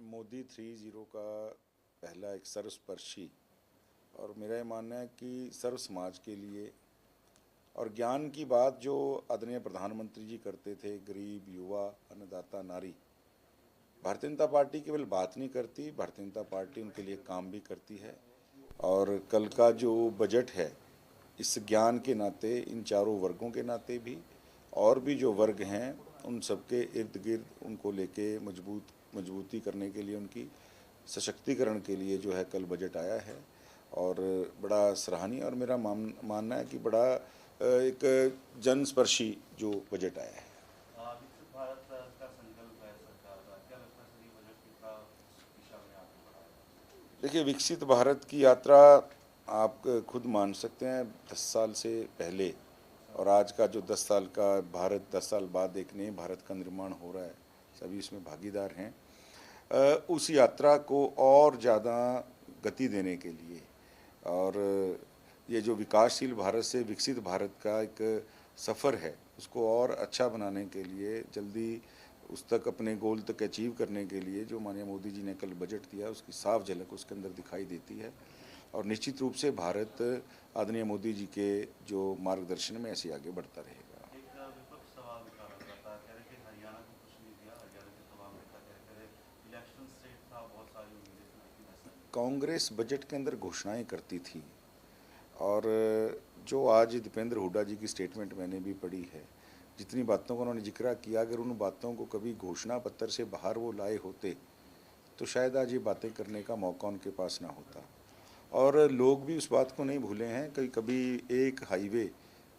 मोदी 3.0 का पहला एक सर्वस्पर्शी और मेरा ये मानना है कि सर्व समाज के लिए और ज्ञान की बात जो आदरणीय प्रधानमंत्री जी करते थे, गरीब, युवा, अन्नदाता, नारी, भारतीय जनता पार्टी केवल बात नहीं करती, भारतीय जनता पार्टी उनके लिए काम भी करती है। और कल का जो बजट है, इस ज्ञान के नाते, इन चारों वर्गों के नाते भी, और भी जो वर्ग हैं उन सबके इर्द गिर्द उनको लेके मजबूती करने के लिए, उनकी सशक्तिकरण के लिए जो है कल बजट आया है और बड़ा सराहनीय और मेरा मानना है कि बड़ा एक जनस्पर्शी जो बजट आया है। विकसित भारत का संकल्प है सरकार का, क्या लगता है सर ये बजट कितना दिशा में आगे बढ़ा है? देखिए, विकसित भारत की यात्रा आप खुद मान सकते हैं 10 साल से पहले और आज का जो 10 साल का भारत, 10 साल बाद एक नए भारत का निर्माण हो रहा है, सभी इसमें भागीदार हैं। उस यात्रा को और ज़्यादा गति देने के लिए और ये जो विकासशील भारत से विकसित भारत का एक सफ़र है, उसको और अच्छा बनाने के लिए, जल्दी उस तक अपने गोल तक अचीव करने के लिए जो माननीय मोदी जी ने कल बजट दिया, उसकी साफ झलक उसके अंदर दिखाई देती है। और निश्चित रूप से भारत आदरणीय मोदी जी के जो मार्गदर्शन में ऐसे आगे बढ़ता रहेगा। एक विपक्ष सवाल उठा रहा था, कह रहे कि हरियाणा को कुछ नहीं दिया। हरियाणा के तमाम नेता कह रहे इलेक्शन स्टेट था, बहुत सारी उम्मीदें थी लेकिन ऐसा नहीं। कांग्रेस बजट के अंदर घोषणाएं करती थी और जो आज दीपेंद्र हुड्डा जी की स्टेटमेंट मैंने भी पढ़ी है, जितनी बातों का उन्होंने जिक्र किया, अगर उन बातों को कभी घोषणा पत्र से बाहर वो लाए होते तो शायद आज ये बातें करने का मौका उनके पास ना होता। और लोग भी उस बात को नहीं भूले हैं कि कभी एक हाईवे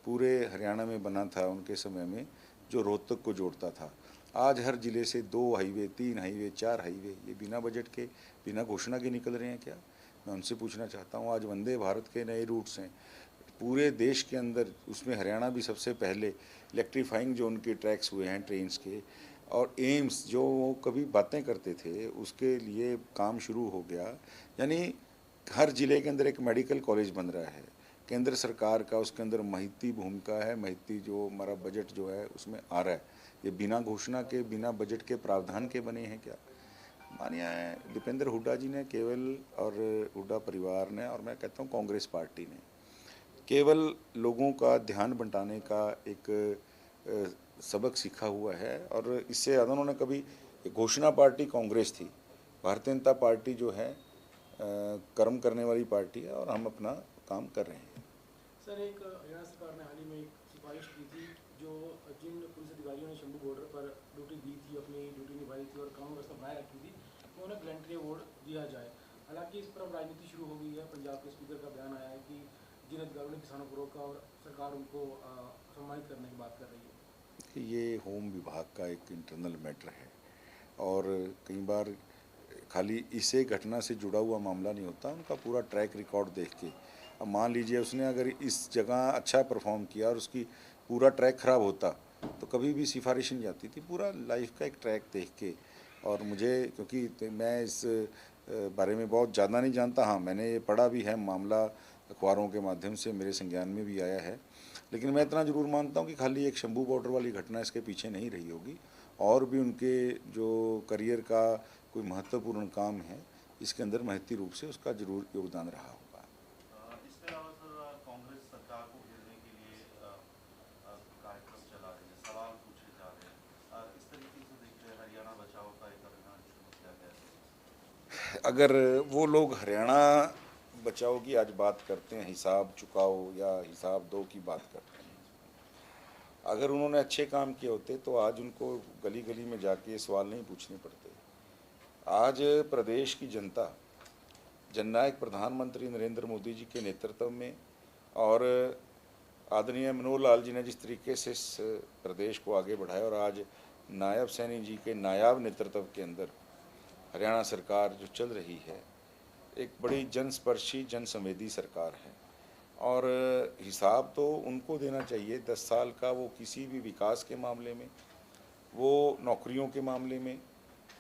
पूरे हरियाणा में बना था उनके समय में, जो रोहतक को जोड़ता था। आज हर ज़िले से 2 हाईवे, 3 हाईवे, 4 हाईवे ये बिना बजट के, बिना घोषणा के निकल रहे हैं क्या? मैं उनसे पूछना चाहता हूँ। आज वंदे भारत के नए रूट्स हैं पूरे देश के अंदर, उसमें हरियाणा भी सबसे पहले इलेक्ट्रीफाइंग जो उनके ट्रैक्स हुए हैं ट्रेन्स के, और एम्स जो वो कभी बातें करते थे उसके लिए काम शुरू हो गया। यानी हर ज़िले के अंदर एक मेडिकल कॉलेज बन रहा है। केंद्र सरकार का उसके अंदर महती भूमिका है, महती जो हमारा बजट जो है उसमें आ रहा है। ये बिना घोषणा के, बिना बजट के प्रावधान के बने हैं क्या? मानिए दीपेंद्र हुड्डा जी ने केवल, और हुड्डा परिवार ने, और मैं कहता हूँ कांग्रेस पार्टी ने केवल लोगों का ध्यान बंटाने का एक सबक सीखा हुआ है। और इससे ज़्यादा उन्होंने कभी, घोषणा पार्टी कांग्रेस थी, भारतीय जनता पार्टी जो है कर्म करने वाली पार्टी है और हम अपना काम कर रहे हैं। सर, एक हरियाणा सरकार ने हाल ही में एक सिफारिश की थी, जो जिन पुलिस अधिकारियों ने शंभू बॉर्डर पर ड्यूटी दी थी, अपनी ड्यूटी निभाई थी और कानून व्यवस्था बनाए रखी थी, तो उन्हें गैलेंट्री अवार्ड दिया जाए। हालांकि इस पर अब राजनीति शुरू हो गई है। पंजाब के स्पीकर का बयान आया है कि जिन अधिकारियों ने किसानों को रोका और सरकार उनको सम्मानित करने की बात कर रही है। ये होम विभाग का एक इंटरनल मैटर है और कई बार खाली इसे घटना से जुड़ा हुआ मामला नहीं होता, उनका पूरा ट्रैक रिकॉर्ड देख के। अब मान लीजिए उसने अगर इस जगह अच्छा परफॉर्म किया और उसकी पूरा ट्रैक ख़राब होता तो कभी भी सिफारिश नहीं जाती थी। पूरा लाइफ का एक ट्रैक देख के, और मुझे, क्योंकि मैं इस बारे में बहुत ज़्यादा नहीं जानता, हाँ मैंने ये पढ़ा भी है, मामला अखबारों के माध्यम से मेरे संज्ञान में भी आया है, लेकिन मैं इतना ज़रूर मानता हूँ कि खाली एक शंभू बॉर्डर वाली घटना इसके पीछे नहीं रही होगी, और भी उनके जो करियर का कोई महत्वपूर्ण काम है इसके अंदर महती रूप से उसका जरूर योगदान रहा होगा। इसके अलावा सर कांग्रेस सरकार को घेरने के लिए कार्यक्रम चला रही है, सवाल पूछे जा रहे हैं। इस तरीके से देखते हैं हरियाणा बचाओ का एक अभियान शुरू किया गया है। अगर वो लोग हरियाणा बचाओ की आज बात करते हैं, हिसाब चुकाओ या हिसाब दो की बात करते हैं, अगर उन्होंने अच्छे काम किए होते तो आज उनको गली गली में जाके ये सवाल नहीं पूछने पड़ते। आज प्रदेश की जनता जननायक प्रधानमंत्री नरेंद्र मोदी जी के नेतृत्व में और आदरणीय मनोहर लाल जी ने जिस तरीके से इस प्रदेश को आगे बढ़ाया, और आज नायब सैनी जी के नायाब नेतृत्व के अंदर हरियाणा सरकार जो चल रही है, एक बड़ी जनस्पर्शी, जनसंवेदी सरकार है। और हिसाब तो उनको देना चाहिए 10 साल का, वो किसी भी विकास के मामले में, वो नौकरियों के मामले में,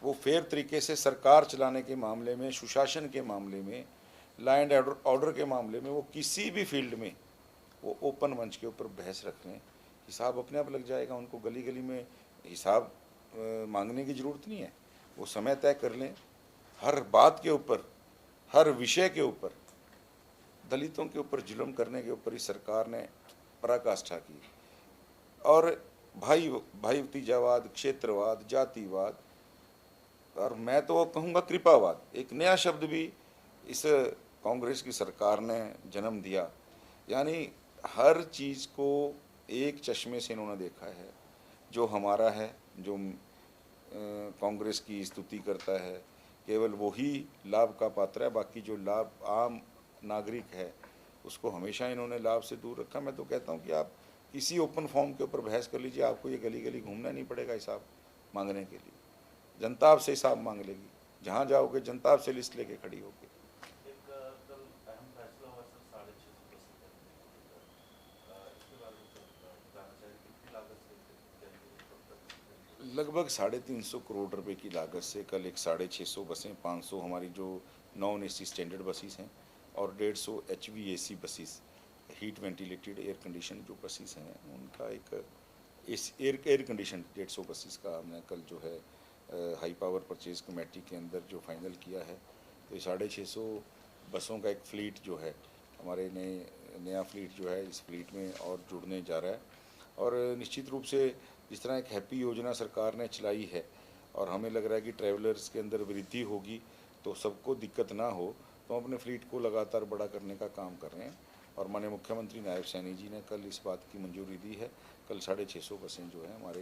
वो फेयर तरीके से सरकार चलाने के मामले में, सुशासन के मामले में, लॉ एंड ऑर्डर के मामले में, वो किसी भी फील्ड में वो ओपन मंच के ऊपर बहस रख लें, हिसाब अपने आप लग जाएगा। उनको गली गली में हिसाब मांगने की ज़रूरत नहीं है, वो समय तय कर लें हर बात के ऊपर, हर विषय के ऊपर, दलितों के ऊपर जुल्म करने के ऊपर इस सरकार ने पराकाष्ठा की। और भाई भतीजावाद, क्षेत्रवाद, जातिवाद, और मैं तो कहूँगा कृपावाद, एक नया शब्द भी इस कांग्रेस की सरकार ने जन्म दिया। यानी हर चीज़ को एक चश्मे से इन्होंने देखा है। जो हमारा है, जो कांग्रेस की स्तुति करता है, केवल वही लाभ का पात्र है, बाकी जो लाभ आम नागरिक है उसको हमेशा इन्होंने लाभ से दूर रखा। मैं तो कहता हूँ कि आप किसी ओपन फॉर्म के ऊपर बहस कर लीजिए, आपको ये गली गली घूमना नहीं पड़ेगा हिसाब मांगने के लिए। जनता आपसे हिसाब मांग लेगी, जहाँ जाओगे जनता आपसे लिस्ट लेके खड़ी होगी। एक कल अहम फैसला हुआ सर 650 बसें इसके बारे में जानना चाहिए कितनी लागत से लगभग 350 करोड़ रुपए की लागत से कल एक 650 बसें, 500 हमारी जो नॉन AC स्टैंडर्ड बसेस हैं और 150 HVAC buses, heat ventilated air condition जो बसेस हैं, उनका एक एयर कंडीशन 150 बसेस का हमने कल जो है हाई पावर परचेज कमेटी के अंदर जो फाइनल किया है। तो 650 बसों का एक फ़्लीट जो है, हमारे नया फ़्लीट जो है इस फ्लीट में और जुड़ने जा रहा है। और निश्चित रूप से जिस तरह एक हैप्पी योजना सरकार ने चलाई है और हमें लग रहा है कि ट्रैवलर्स के अंदर वृद्धि होगी तो सबको दिक्कत ना हो, तो हम अपने फ्लीट को लगातार बड़ा करने का काम कर रहे हैं। और माननीय मुख्यमंत्री नायब सैनी जी ने कल इस बात की मंजूरी दी है। कल 650 बसें जो हैं हमारे